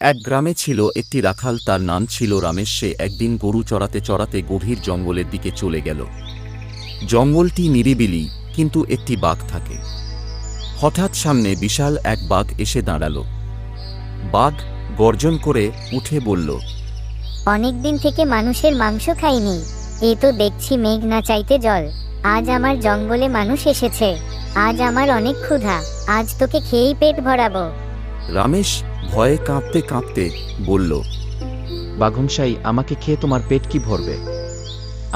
এক গ্রামে ছিল একটি রাখাল, তার নাম ছিল রমেশ। সে একদিন গরু চড়াতে চড়াতে গভীর জঙ্গলের দিকে চলে গেল। জঙ্গলটি নিরিবিলি, কিন্তু একটি বাঘ থাকে। হঠাৎ সামনে বিশাল এক বাঘ এসে দাঁড়াল। বাঘ গর্জন করে উঠে বলল, অনেকদিন থেকে মানুষের মাংস খাইনি, এ তো দেখছি মেঘ না চাইতে জল। আজ আমার জঙ্গলে মানুষ এসেছে, আজ আমার অনেক ক্ষুধা, আজ তোকে খেয়েই পেট ভরাবো। রমেশ ভয়ে কাঁপতে কাঁপতে বলল, বাঘমশাই, আমাকে খেয়ে তোমার পেট কি ভরবে?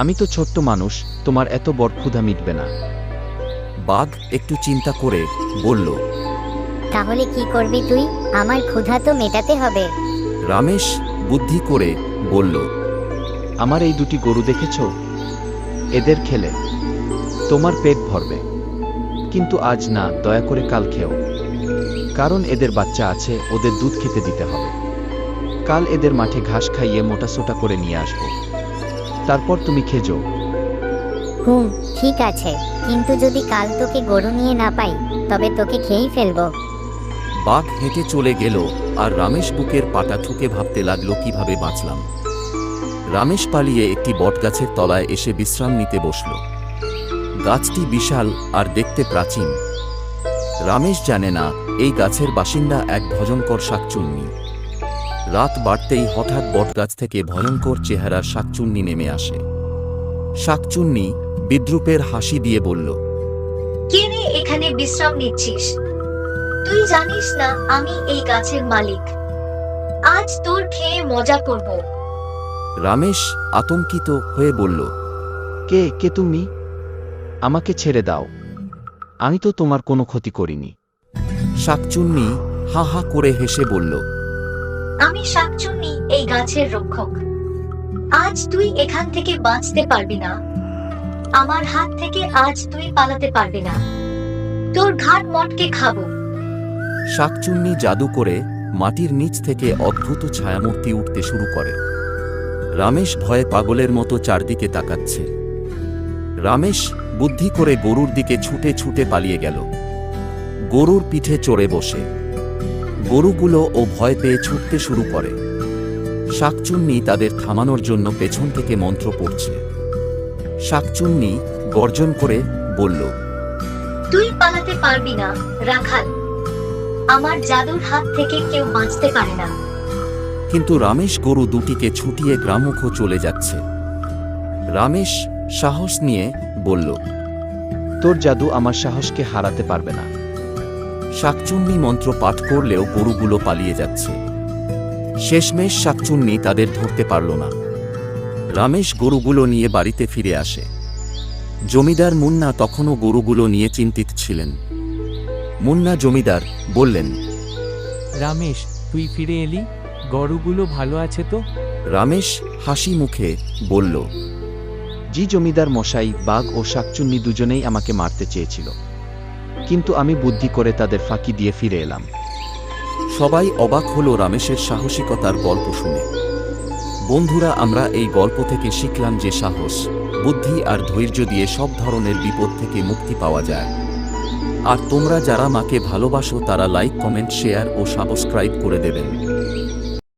আমি তো ছোট্ট মানুষ, তোমার এত বড় ক্ষুধা মিটবে না। বাঘ একটু চিন্তা করে বলল, তাহলে কি করবি তুই? আমার ক্ষুধা তো মেটাতে হবে। রমেশ বুদ্ধি করে বলল, আমার এই দুটি গরু দেখেছ? এদের খেলে তোমার পেট ভরবে, কিন্তু আজ না, দয়া করে কাল খেও। কারণ এদের বাচ্চা আছে, ওদের দুধ খেতে দিতে হবে। কাল এদের মাঠে ঘাস খাইয়ে মোটাসোটা করে নিয়ে আসবো, তারপর তুমি খেজো। ঠিক আছে, কিন্তু যদি কাল তোকে গরু নিয়ে না পাই, তবে তোকে খেয়েই ফেলবো। বাঘ হেঁটে চলে গেল, আর রমেশ বুকের পাটা ঠুকে ভাবতে লাগলো, কিভাবে বাঁচলাম। রমেশ পালিয়ে একটি বটগাছের তলায় এসে বিশ্রাম নিতে বসল। গাছটি বিশাল আর দেখতে প্রাচীন। রমেশ জানে না এই গাছের বাসিন্দা এক ভয়ঙ্কর শাকচুন্নি। রাত বাড়তেই হঠাৎ বটগাছ থেকে ভয়ঙ্কর চেহারার শাকচুন্নি নেমে আসে। শাকচুন্নি বিদ্রূপের হাসি দিয়ে বলল, কে রে এখানে বিশ্রাম নিচ্ছিস? তুই জানিস না আমি এই গাছের মালিক? আজ তোর খেয়ে মজা করব। রমেশ আতঙ্কিত হয়ে বলল, কে কে তুমি? আমাকে ছেড়ে দাও, আমি তো তোমার কোনো ক্ষতি করিনি। শাকচুন্নি হা হা করে হেসে বলল, আমি শাকচুন্নি, এই গাছের রক্ষক। আজ তুই এখান থেকে বাঁচতে পারবি না। আমার হাত থেকে আজ তুই পালাতে পারবি না। তোর ঘাড় মটকে খাবো। শাকচুন্নি জাদু করে মাটির নিচ থেকে অদ্ভুত ছায়ামূর্তি উঠতে শুরু করে। রমেশ ভয়ে পাগলের মতো চারদিকে তাকাচ্ছে। রমেশ বুদ্ধি করে গরুর দিকে ছুটে ছুটে পালিয়ে গেল। গরুর পিঠে চড়ে বসে গরুগুলো ও ভয় পেয়ে ছুটতে শুরু করে। শাকচুন্নি তাদের থামানোর জন্য পেছন থেকে মন্ত্র পড়ছে। শাকচুন্নি গর্জন করে বলল, তুই পালাতে পারবি না রাখাল। আমার জাদুর হাত থেকে কেউ বাঁচতে পারে না। কিন্তু রমেশ গরু দুটিকে ছুটিয়ে গ্রামমুখ চলে যাচ্ছে। রমেশ সাহস নিয়ে বলল, তোর জাদু আমার সাহসকে হারাতে পারবে না। শাকচুন্নি মন্ত্র পাঠ করলেও গরুগুলো পালিয়ে যাচ্ছে। শেষমেশ শাকচুন্নি তাদের ধরতে পারল না। রমেশ গরুগুলো নিয়ে বাড়িতে ফিরে আসে। জমিদার মুন্না তখনও গরুগুলো নিয়ে চিন্তিত ছিলেন। মুন্না জমিদার বললেন, রমেশ, তুই ফিরে এলি, গরুগুলো ভালো আছে তো? রমেশ হাসি মুখে বলল, জি জমিদার মশাই, বাঘ ও শাকচুন্নি দুজনেই আমাকে মারতে চেয়েছিল, কিন্তু আমি বুদ্ধি করে তাদের ফাঁকি দিয়ে ফিরে এলাম। সবাই অবাক হল রমেশের সাহসিকতার গল্প শুনে। বন্ধুরা, আমরা এই গল্প থেকে শিখলাম যে সাহস, বুদ্ধি আর ধৈর্য দিয়ে সব ধরনের বিপদ থেকে মুক্তি পাওয়া যায়। আর তোমরা যারা মাকে ভালোবাসো তারা লাইক, কমেন্ট, শেয়ার ও সাবস্ক্রাইব করে দেবেন।